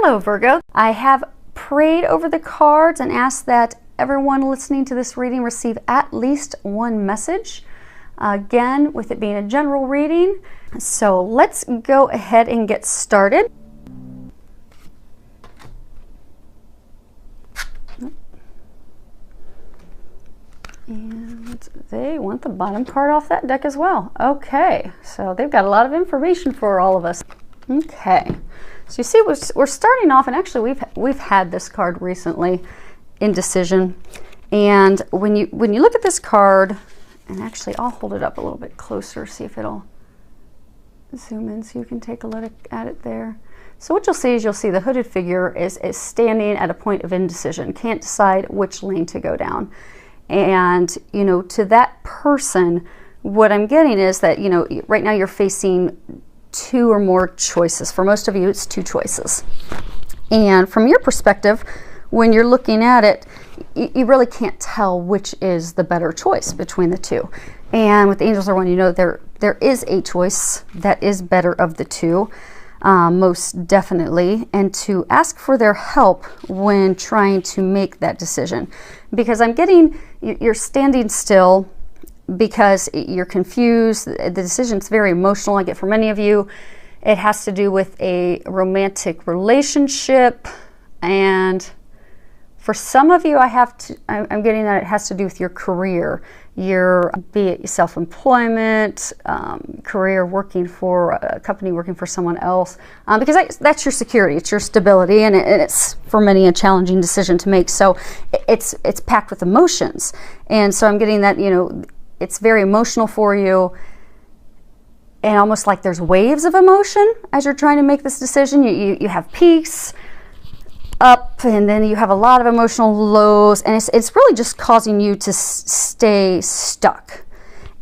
Hello, Virgo. I have prayed over the cards and asked that everyone listening to this reading receive at least one message. Again, with it being a general reading. So let's go ahead and get started. And they want the bottom card off that deck as well. Okay, so they've got a lot of information for all of us. Okay, so you see we're starting off, and actually we've had this card recently, indecision. And when you look at this card, and actually I'll hold it up a little bit closer, see if it'll zoom in so you can take a look at it there. So what you'll see is the hooded figure is standing at a point of indecision, can't decide which lane to go down. And, you know, to that person, what I'm getting is that, you know, right now you're facing two or more choices. For most of you, it's two choices. And from your perspective, when you're looking at it, you really can't tell which is the better choice between the two. And with the angels are one, you know, there is a choice that is better of the two. Most definitely, and to ask for their help when trying to make that decision, because I'm getting you're standing still because you're confused. The decision's very emotional. I get for many of you it has to do with a romantic relationship, and for some of you I'm getting that it has to do with your career, be it self-employment, career working for a company, working for someone else, because that's your security, it's your stability, and it's for many a challenging decision to make. So it's packed with emotions, and so I'm getting that, you know, it's very emotional for you, and almost like there's waves of emotion as you're trying to make this decision. You have peace up, and then you have a lot of emotional lows, and it's really just causing you to stay stuck.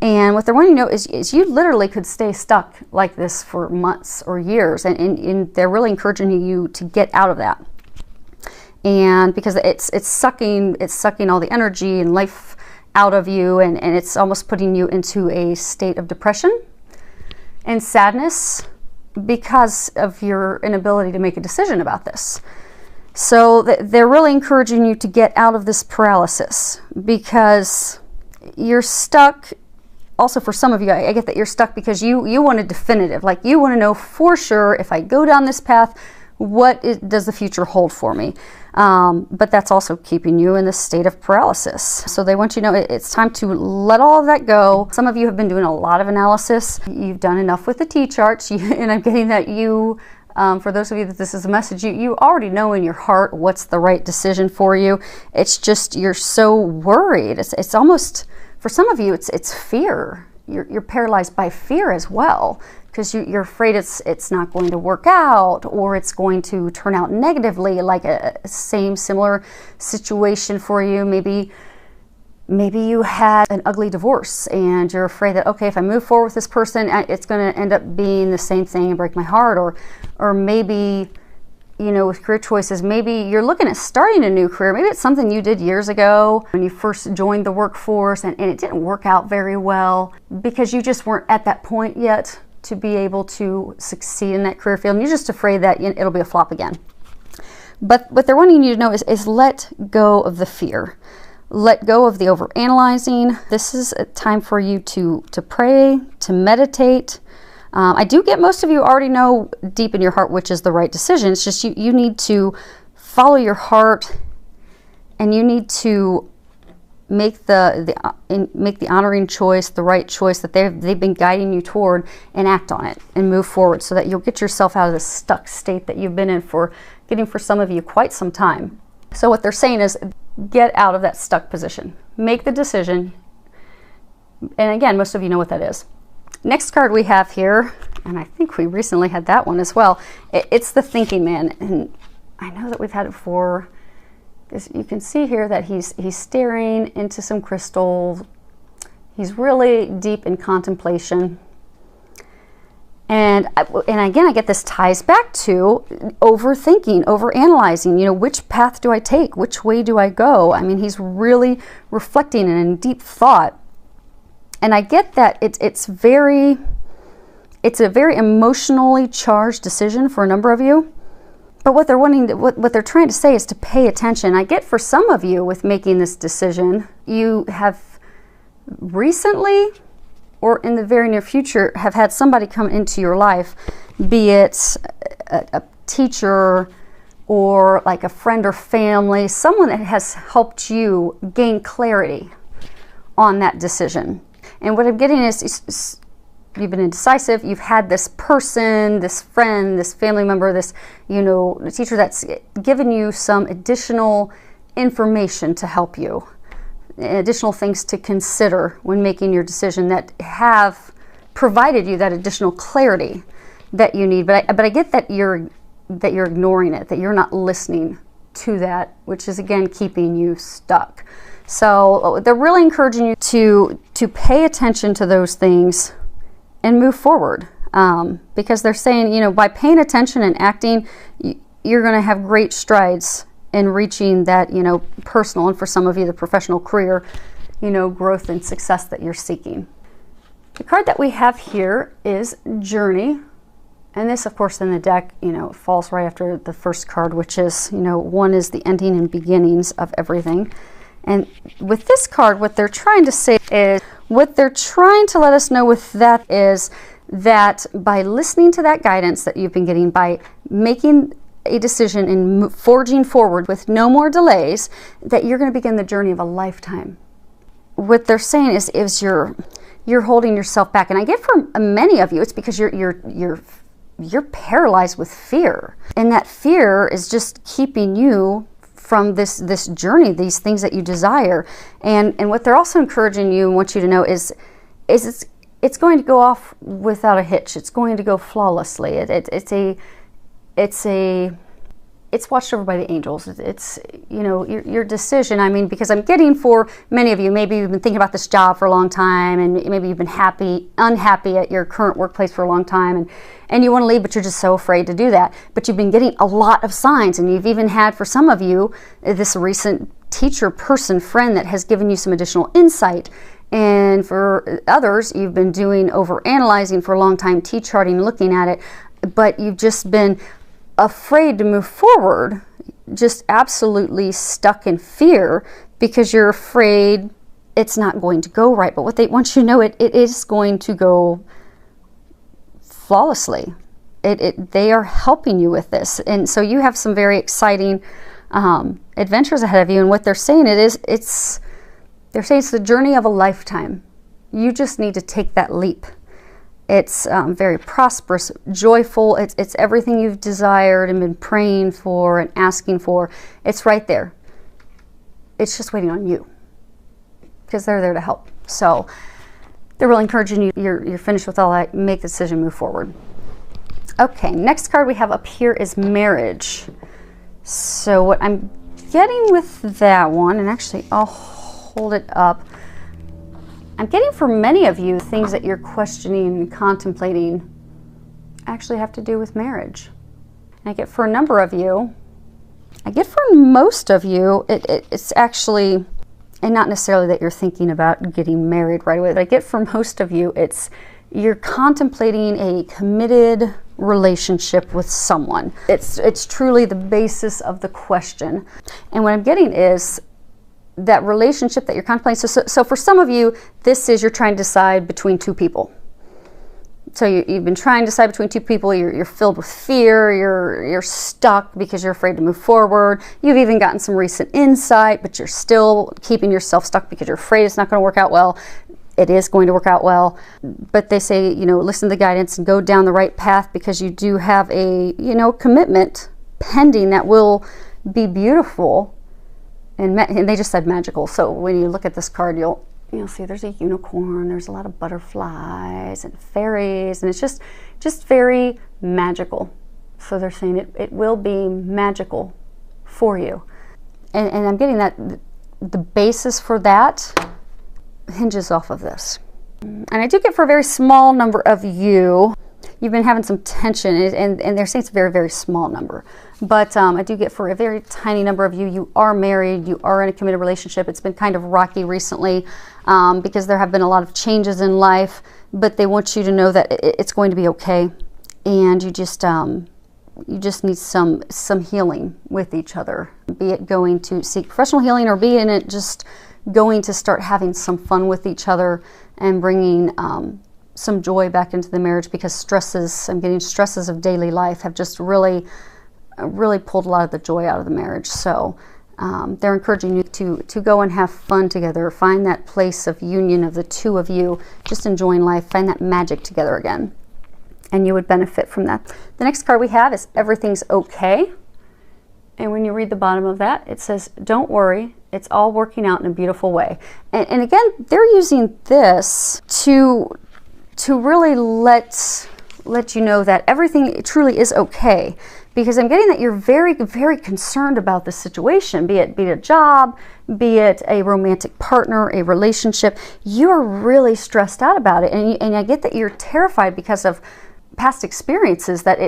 And what they're wanting to know is you literally could stay stuck like this for months or years, and they're really encouraging you to get out of that. And because it's sucking all the energy and life out of you, and it's almost putting you into a state of depression and sadness because of your inability to make a decision about this. So they're really encouraging you to get out of this paralysis because you're stuck. Also, for some of you, I get that you're stuck because you want a definitive, like you want to know for sure, if I go down this path, does the future hold for me? But that's also keeping you in this state of paralysis. So they want you to know it's time to let all of that go. Some of you have been doing a lot of analysis. You've done enough with the T-charts, and I'm getting that for those of you that this is a message, you already know in your heart what's the right decision for you. It's just you're so worried. It's almost, for some of you, it's fear. You're paralyzed by fear as well, because you're afraid it's not going to work out, or it's going to turn out negatively, like a similar situation for you. Maybe you had an ugly divorce and you're afraid that, okay, if I move forward with this person, it's going to end up being the same thing and break my heart. Or maybe, you know, with career choices, maybe you're looking at starting a new career. Maybe it's something you did years ago when you first joined the workforce, and it didn't work out very well because you just weren't at that point yet to be able to succeed in that career field. And you're just afraid that it'll be a flop again. But what they're wanting you to know is let go of the fear. Let go of the overanalyzing. This is a time for you to pray, to meditate. I do get most of you already know deep in your heart which is the right decision. It's just you need to follow your heart, and you need to make the honoring choice, the right choice that they've been guiding you toward, and act on it and move forward so that you'll get yourself out of this stuck state that you've been in for some of you quite some time. So what they're saying is, get out of that stuck position. Make the decision. And again, most of you know what that is. Next card we have here, and I think we recently had that one as well. It's the thinking man. And I know that we've had it before. You can see here that he's staring into some crystal. He's really deep in contemplation. And again, I get this ties back to overthinking, overanalyzing. You know, which path do I take? Which way do I go? I mean, he's really reflecting and in deep thought. And I get that it's a very emotionally charged decision for a number of you. But what they're wanting to, what they're trying to say is to pay attention. I get for some of you with making this decision, you have recently or in the very near future have had somebody come into your life, be it a teacher or like a friend or family, someone that has helped you gain clarity on that decision. And what I'm getting is you've been indecisive, you've had this person, this friend, this family member, this, the teacher that's given you some additional information to help you, additional things to consider when making your decision that have provided you that additional clarity that you need. But I get that you're ignoring it, that you're not listening to that, which is again keeping you stuck. So they're really encouraging you to pay attention to those things and move forward, because they're saying, by paying attention and acting, you're going to have great strides in reaching that, personal, and for some of you, the professional career, growth and success that you're seeking. The card that we have here is Journey. And this, of course, in the deck, falls right after the first card, which is, one is the ending and beginnings of everything. And with this card, what they're trying to say is, what they're trying to let us know with that is that by listening to that guidance that you've been getting, by making a decision and forging forward with no more delays, that you're going to begin the journey of a lifetime. What they're saying is you're holding yourself back. And I get for many of you, it's because you're paralyzed with fear. And that fear is just keeping you from this journey, these things that you desire. And what they're also encouraging you and want you to know is it's going to go off without a hitch. It's going to go flawlessly. It's watched over by the angels. It's your decision. I mean, because I'm getting for many of you, maybe you've been thinking about this job for a long time, and maybe you've been unhappy at your current workplace for a long time, and you want to leave, but you're just so afraid to do that. But you've been getting a lot of signs, and you've even had, for some of you, this recent teacher, person, friend that has given you some additional insight. And for others, you've been doing overanalyzing for a long time, T-charting, looking at it, but you've just been afraid to move forward, just absolutely stuck in fear because you're afraid it's not going to go right. But what they want you to know, it is going to go flawlessly. They are helping you with this. And so you have some very exciting adventures ahead of you. And what they're saying they're saying it's the journey of a lifetime. You just need to take that leap. It's very prosperous, joyful. It's everything you've desired and been praying for and asking for. It's right there. It's just waiting on you because they're there to help. So they're really encouraging you. You're finished with all that. Make the decision, move forward. Okay, next card we have up here is Marriage. So what I'm getting with that one, and actually I'll hold it up. I'm getting for many of you, things that you're questioning and contemplating actually have to do with marriage. And I get for a number of you, I get for most of you, it's actually, and not necessarily that you're thinking about getting married right away, but I get for most of you, you're contemplating a committed relationship with someone. It's truly the basis of the question. And what I'm getting is that relationship that you're contemplating. So for some of you, this is you're trying to decide between two people. So you've been trying to decide between two people. You're filled with fear. You're stuck because you're afraid to move forward. You've even gotten some recent insight, but you're still keeping yourself stuck because you're afraid it's not going to work out well. It is going to work out well. But they say, listen to the guidance and go down the right path because you do have a, commitment pending that will be beautiful. And they just said magical. So when you look at this card, you'll see there's a unicorn, there's a lot of butterflies and fairies, and it's just very magical. So they're saying it will be magical for you. And I'm getting that the basis for that hinges off of this. And I do get for a very small number of you, you've been having some tension, and they're saying it's a very, very small number. But I do get for a very tiny number of you, you are married, you are in a committed relationship. It's been kind of rocky recently because there have been a lot of changes in life, but they want you to know that it's going to be okay. And you just you just need some healing with each other, be it going to seek professional healing or be it just going to start having some fun with each other and bringing some joy back into the marriage, because I'm getting stresses of daily life have just really pulled a lot of the joy out of the marriage. So they're encouraging you to go and have fun together, find that place of union of the two of you, just enjoying life, find that magic together again. And you would benefit from that. The next card we have is Everything's Okay. And when you read the bottom of that, it says, don't worry, it's all working out in a beautiful way. And again, they're using this to really let you know that everything truly is okay. Because I'm getting that you're very, very concerned about the situation, be it a job, be it a romantic partner, a relationship. You're really stressed out about it. And I get that you're terrified because of past experiences, that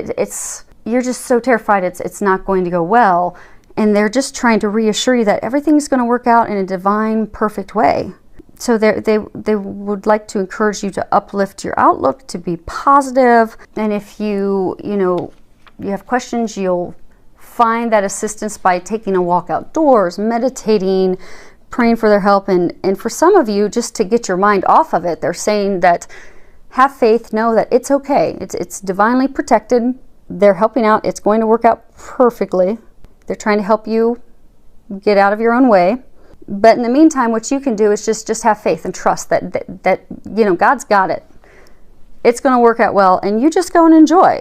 you're just so terrified it's not going to go well. And they're just trying to reassure you that everything's going to work out in a divine, perfect way. So they would like to encourage you to uplift your outlook, to be positive. And if you have questions, you'll find that assistance by taking a walk outdoors, meditating, praying for their help. And for some of you, just to get your mind off of it, they're saying that have faith, know that it's okay. It's divinely protected. They're helping out. It's going to work out perfectly. They're trying to help you get out of your own way. But in the meantime, what you can do is just have faith and trust that God's got it. It's going to work out well, and you just go and enjoy.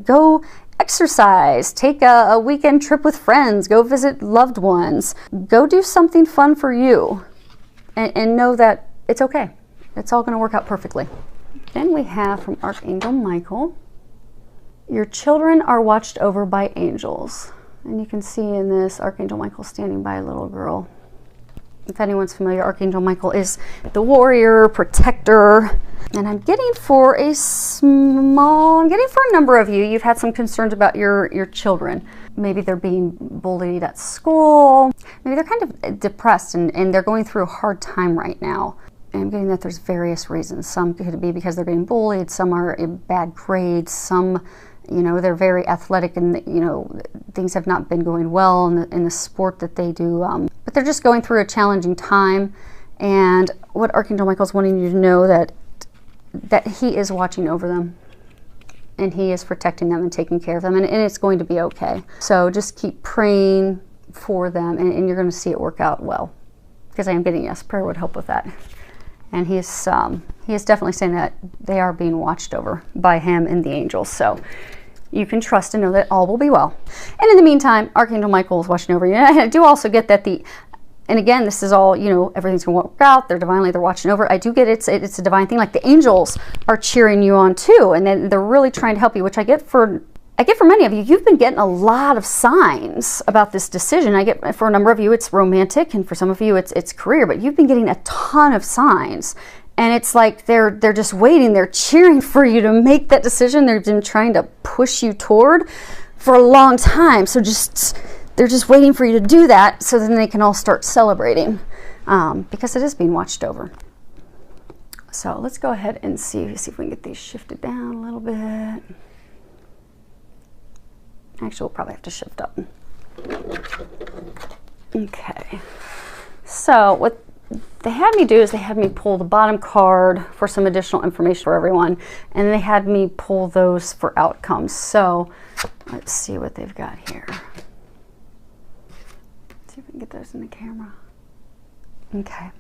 Go exercise, take a weekend trip with friends, go visit loved ones, go do something fun for you, and know that it's okay. It's all going to work out perfectly. Then we have from Archangel Michael, your children are watched over by angels. And you can see in this Archangel Michael standing by a little girl. If anyone's familiar, Archangel Michael is the warrior, protector. And I'm getting for a number of you, you've had some concerns about your children. Maybe they're being bullied at school. Maybe they're kind of depressed and they're going through a hard time right now. And I'm getting that there's various reasons. Some could be because they're getting bullied. Some are in bad grades. Some, they're very athletic and, things have not been going well in the sport that they do. But they're just going through a challenging time. And what Archangel Michael's wanting you to know that he is watching over them. And he is protecting them and taking care of them. And it's going to be okay. So just keep praying for them. And you're going to see it work out well. Because I am getting, yes, prayer would help with that. And he is definitely saying that they are being watched over by him and the angels. So you can trust and know that all will be well. And in the meantime, Archangel Michael is watching over you. And I do also get that and again, this is all, everything's going to work out. They're watching over. I do get it's a divine thing. Like the angels are cheering you on too. And then they're really trying to help you, which I get for many of you. You've been getting a lot of signs about this decision. I get for a number of you, it's romantic. And for some of you, it's career. But you've been getting a ton of signs. And it's like they're just waiting. They're cheering for you to make that decision. They've been trying to push you toward for a long time. So they're just waiting for you to do that so then they can all start celebrating because it is being watched over. So let's go ahead and see if we can get these shifted down a little bit. Actually, we'll probably have to shift up. Okay. So what they had me do is they had me pull the bottom card for some additional information for everyone, and they had me pull those for outcomes. So let's see what they've got here. Let's see if we can get those in the camera. Okay.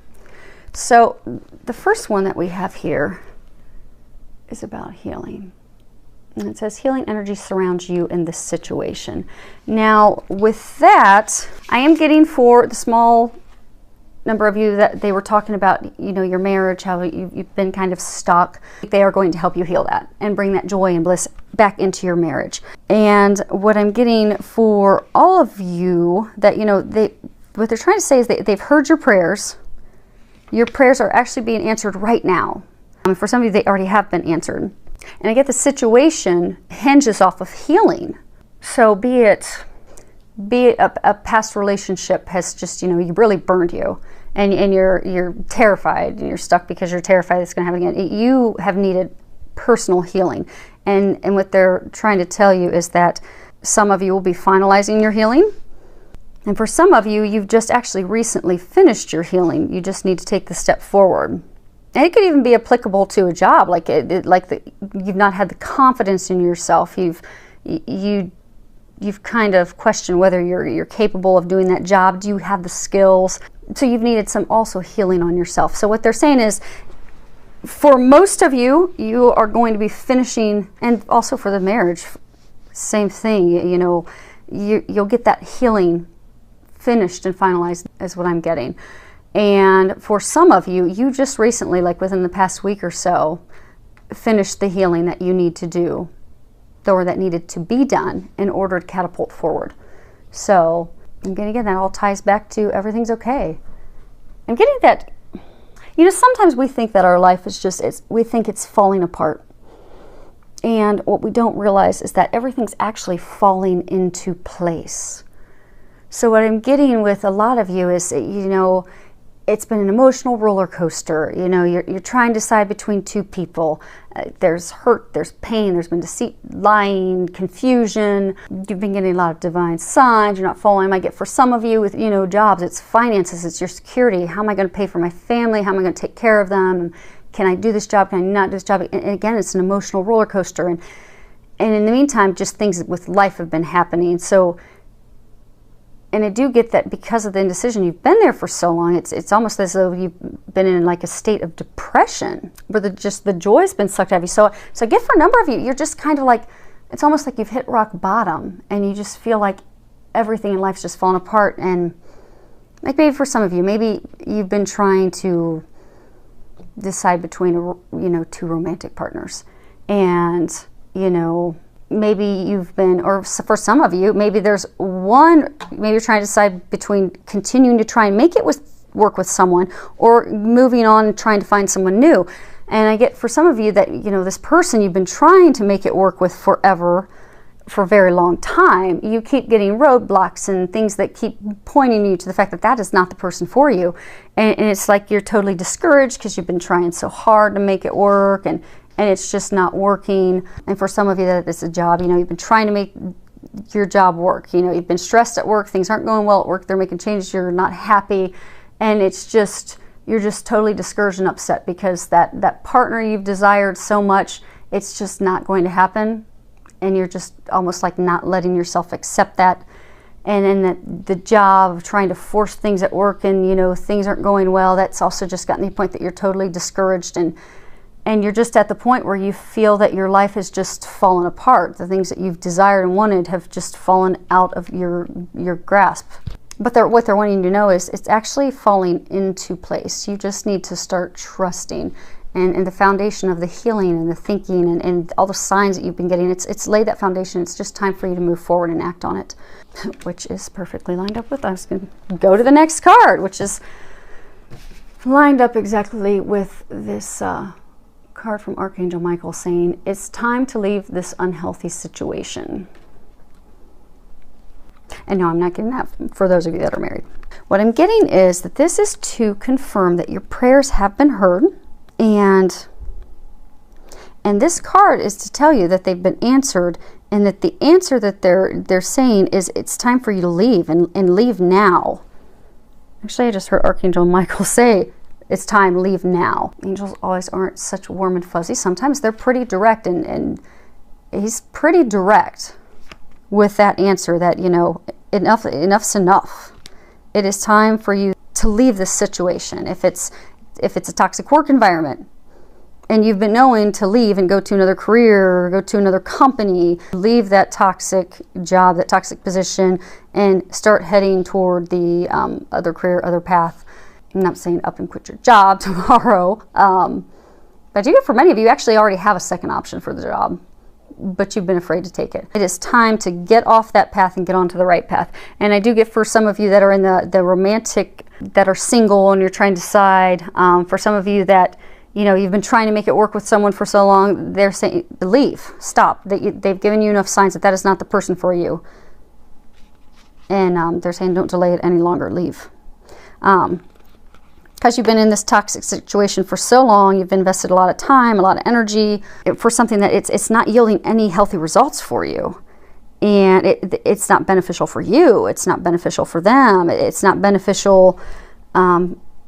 So the first one that we have here is about healing. And it says healing energy surrounds you in this situation. Now with that, I am getting for the small number of you that they were talking about, your marriage, how you've been kind of stuck. They are going to help you heal that and bring that joy and bliss back into your marriage. And what I'm getting for all of you that, what they're trying to say is they've heard your prayers. Your prayers are actually being answered right now. For some of you, they already have been answered. And I get the situation hinges off of healing. So be it a past relationship has just, you really burned you and you're terrified and you're stuck because you're terrified it's going to happen again. You have needed personal healing. And what they're trying to tell you is that some of you will be finalizing your healing. And for some of you, you've just actually recently finished your healing. You just need to take the step forward. And it could even be applicable to a job, you've not had the confidence in yourself. You've kind of questioned whether you're capable of doing that job. Do you have the skills? So you've needed some also healing on yourself. So what they're saying is, for most of you, you are going to be finishing, and also for the marriage, same thing. You'll get that healing finished and finalized, is what I'm getting. And for some of you, you just recently, like within the past week or so, finished the healing that you need to do, or that needed to be done in order to catapult forward. So again, that all ties back to everything's okay. I'm getting that, sometimes we think that our life is we think it's falling apart. And what we don't realize is that everything's actually falling into place. So what I'm getting with a lot of you is, it's been an emotional roller coaster. You're trying to decide between two people. There's hurt, there's pain, there's been deceit, lying, confusion. You've been getting a lot of divine signs. You're not following. I get for some of you with, jobs, it's finances, it's your security. How am I going to pay for my family? How am I going to take care of them? Can I do this job? Can I not do this job? And again, it's an emotional roller coaster. And in the meantime, just things with life have been happening. So, and I do get that because of the indecision, you've been there for so long, it's almost as though you've been in like a state of depression where the joy's been sucked out of you. So I get for a number of you, you're just kind of like, it's almost like you've hit rock bottom and you just feel like everything in life's just fallen apart. And like maybe for some of you, maybe you've been trying to decide between, two romantic partners. And, maybe you've been, or for some of you, maybe there's one, maybe you're trying to decide between continuing to try and make it work with someone or moving on and trying to find someone new. And I get for some of you that, this person you've been trying to make it work with forever, for a very long time, you keep getting roadblocks and things that keep pointing you to the fact that that is not the person for you. And it's like you're totally discouraged because you've been trying so hard to make it work and it's just not working. And for some of you that it's a job, you've been trying to make your job work. You've been stressed at work, things aren't going well at work, they're making changes, you're not happy, and you're just totally discouraged and upset because that partner you've desired so much, it's just not going to happen. And you're just almost like not letting yourself accept that. And then the job of trying to force things at work and, things aren't going well, that's also just gotten to the point that you're totally discouraged and you're just at the point where you feel that your life has just fallen apart. The things that you've desired and wanted have just fallen out of your grasp. But what they're wanting you to know is it's actually falling into place. You just need to start trusting. And the foundation of the healing and the thinking and all the signs that you've been getting, it's laid that foundation. It's just time for you to move forward and act on it, which is perfectly lined up with, I was going to go to the next card, which is lined up exactly with this card from Archangel Michael saying, it's time to leave this unhealthy situation. And no, I'm not getting that for those of you that are married. What I'm getting is that this is to confirm that your prayers have been heard. And this card is to tell you that they've been answered, and that the answer that they're saying is it's time for you to leave and leave now. Actually, I just heard Archangel Michael say it's time, leave now. Angels always aren't such warm and fuzzy. Sometimes they're pretty direct, and he's pretty direct with that answer that, enough's enough. It is time for you to leave this situation. If it's a toxic work environment and you've been knowing to leave and go to another career or go to another company, leave that toxic job, that toxic position, and start heading toward the other career, other path. I'm not saying up and quit your job tomorrow, but I do get for many of you actually already have a second option for the job, but you've been afraid to take it. It is time to get off that path and get onto the right path. And I do get for some of you that are in the romantic, that are single and you're trying to decide, for some of you that, you've been trying to make it work with someone for so long, they're saying, leave, stop. They've given you enough signs that is not the person for you. And they're saying, don't delay it any longer, leave. Because you've been in this toxic situation for so long, you've invested a lot of time, a lot of energy for something that it's not yielding any healthy results for you. and it's not beneficial for you. It's not beneficial for them. It's not beneficial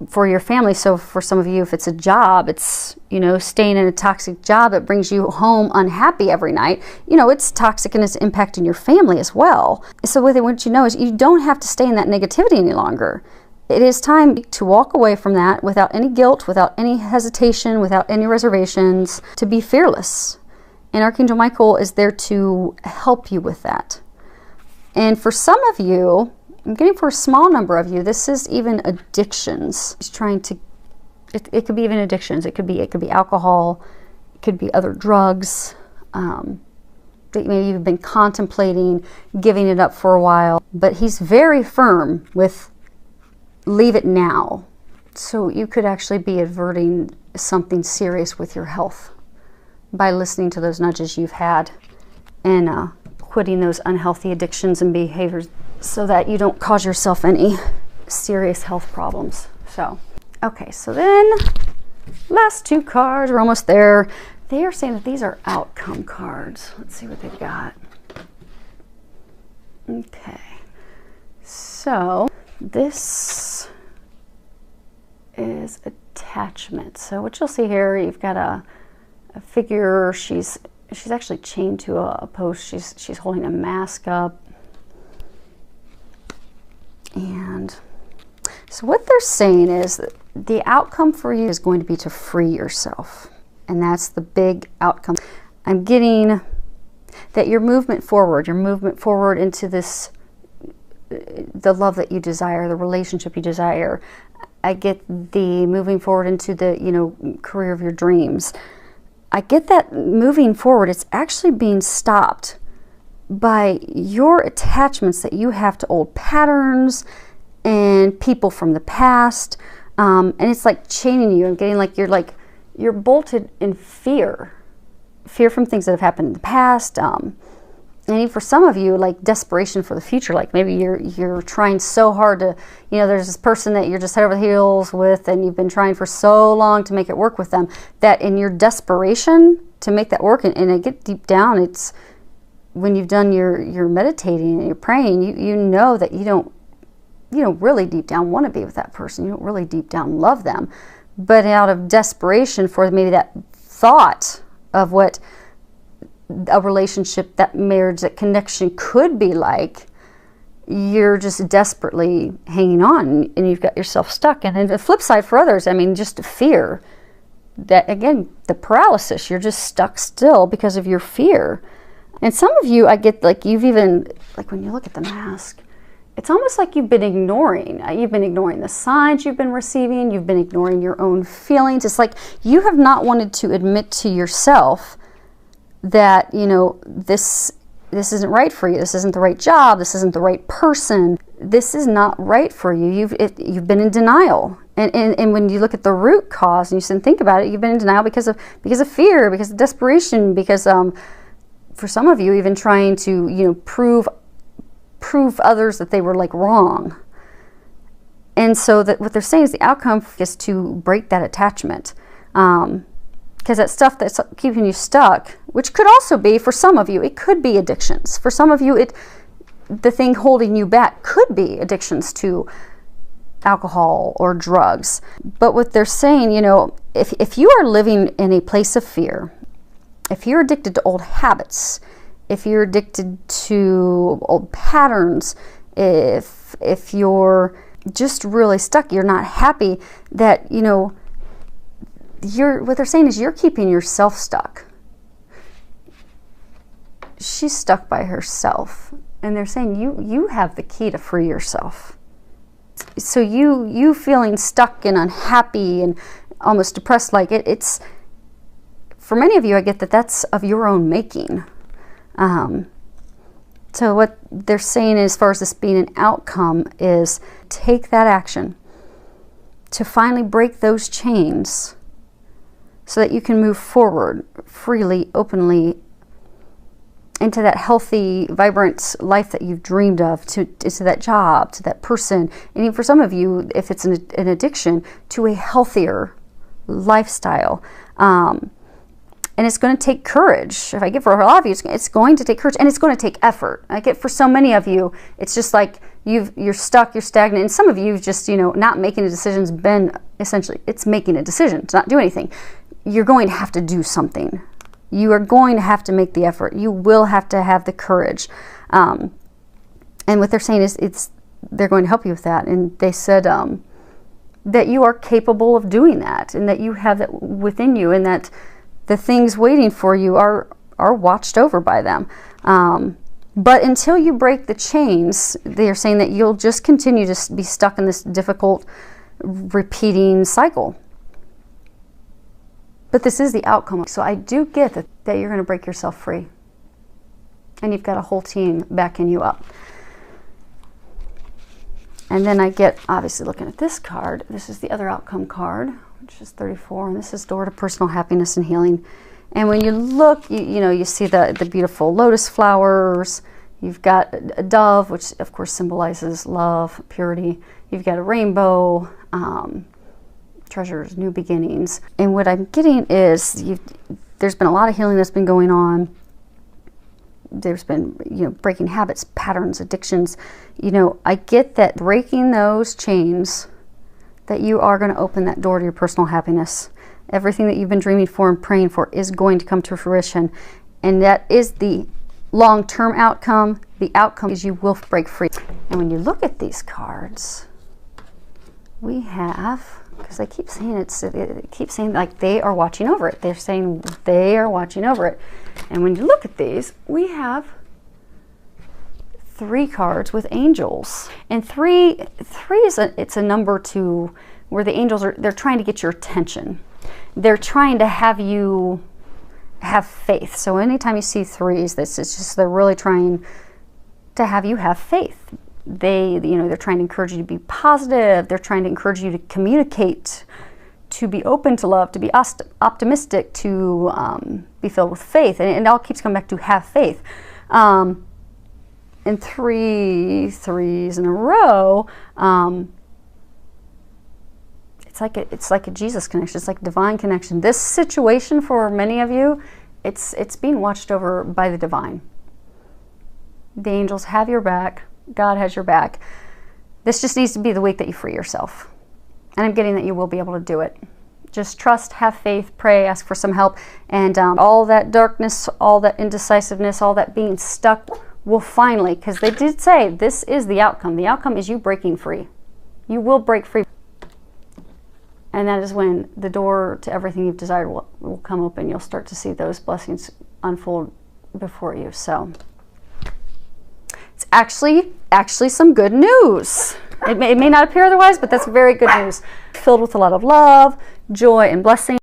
for your family. So for some of you, if it's a job, it's, you know, staying in a toxic job that brings you home unhappy every night, you know, it's toxic and it's impacting your family as well. So what they want you to know is you don't have to stay in that negativity any longer. It is time to walk away from that without any guilt, without any hesitation, without any reservations, to be fearless. And Archangel Michael is there to help you with that. And for some of you, I'm getting for a small number of you, this is even addictions. It's trying to, it could be even addictions. It could be alcohol. It could be other drugs. That maybe you've been contemplating giving it up for a while. But he's very firm with leave it now. So you could actually be averting something serious with your health by listening to those nudges you've had and quitting those unhealthy addictions and behaviors, so that you don't cause yourself any serious health problems. So, okay, so then last two cards, we're almost there. They are saying that these are outcome cards. Let's see what they've got. Okay, so this is attachment. So what you'll see here, you've got a figure. She's actually chained to a post. She's holding a mask up. And so what they're saying is that the outcome for you is going to be to free yourself. And that's the big outcome. I'm getting that your movement forward into this, the love that you desire, the relationship you desire. I get the moving forward into the, you know, career of your dreams. I get that moving forward, it's actually being stopped by your attachments that you have to old patterns and people from the past, and it's like chaining you and getting like you're bolted in fear from things that have happened in the past, and even for some of you, like desperation for the future. Like maybe you're trying so hard to, you know, there's this person that you're just head over the heels with, and you've been trying for so long to make it work with them, that in your desperation to make that work, and I get deep down, it's when you've done your meditating and you're praying, you know that you don't really deep down want to be with that person. You don't really deep down love them. But out of desperation for maybe that thought of what a relationship, that marriage, that connection could be like, you're just desperately hanging on and you've got yourself stuck. And then the flip side for others, I mean, just fear. That, again, the paralysis, you're just stuck still because of your fear. And some of you, I get like you've even, like when you look at the mask, it's almost like you've been ignoring. You've been ignoring the signs you've been receiving. You've been ignoring your own feelings. It's like you have not wanted to admit to yourself that, you know, this isn't right for you. This isn't the right job. This isn't the right person. This is not right for you. You've been in denial. And when you look at the root cause and you sit and think about it, you've been in denial because of fear, because of desperation, because for some of you, even trying to, you know, prove others that they were like wrong. And so that what they're saying is the outcome is to break that attachment. Because that stuff that's keeping you stuck, which could also be, for some of you, it could be addictions. For some of you, the thing holding you back could be addictions to alcohol or drugs. But what they're saying, you know, if you are living in a place of fear, if you're addicted to old habits, if you're addicted to old patterns, if you're just really stuck, you're not happy, that, you know, what they're saying is you're keeping yourself stuck. She's stuck by herself. And they're saying you have the key to free yourself. So you feeling stuck and unhappy and almost depressed, like it's, for many of you, I get that that's of your own making. So what they're saying as far as this being an outcome is take that action to finally break those chains so that you can move forward freely, openly into that healthy, vibrant life that you've dreamed of, to that job, to that person, and even for some of you, if it's an addiction, to a healthier lifestyle. And it's going to take courage. If I give for a lot of you, it's going to take courage, and it's going to take effort. I get for so many of you, it's just like you're stuck, you're stagnant. And some of you just, not making a decision has been essentially, it's making a decision to not do anything. You're going to have to do something. You are going to have to make the effort. You will have to have the courage. And what they're saying is they're going to help you with that. And they said that you are capable of doing that, and that you have that within you, and that the things waiting for you are watched over by them. But until you break the chains, they're saying that you'll just continue to be stuck in this difficult, repeating cycle. But this is the outcome. So I do get that you're going to break yourself free. And you've got a whole team backing you up. And then I get, obviously looking at this card, this is the other outcome card, which is 34, and this is door to personal happiness and healing. And when you look, you see the beautiful lotus flowers. You've got a dove, which of course symbolizes love, purity. You've got a rainbow, treasures, new beginnings. And what I'm getting is there's been a lot of healing that's been going on. There's been, breaking habits, patterns, addictions. I get that breaking those chains, that you are going to open that door to your personal happiness. Everything that you've been dreaming for and praying for is going to come to fruition. And that is the long-term outcome. The outcome is you will break free. And when you look at these cards, we have, because I keep saying it keeps saying like they are watching over it. They're saying they are watching over it. And when you look at these, we have 3 cards with angels. And three is it's a number to where the angels they're trying to get your attention. They're trying to have you have faith. So anytime you see 3s, it's just they're really trying to have you have faith. They're trying to encourage you to be positive. They're trying to encourage you to communicate, to be open to love, to be optimistic, to be filled with faith. And it all keeps coming back to have faith. And 3 threes in a row, it's like a Jesus connection. It's like divine connection. This situation for many of you, it's being watched over by the divine. The angels have your back. God has your back. This just needs to be the week that you free yourself. And I'm getting that you will be able to do it. Just trust, have faith, pray, ask for some help. And all that darkness, all that indecisiveness, all that being stuck will finally, because they did say this is the outcome. The outcome is you breaking free. You will break free. And that is when the door to everything you've desired will come open. You'll start to see those blessings unfold before you. So it's actually some good news. It may not appear otherwise, but that's very good news. Filled with a lot of love, joy, and blessing.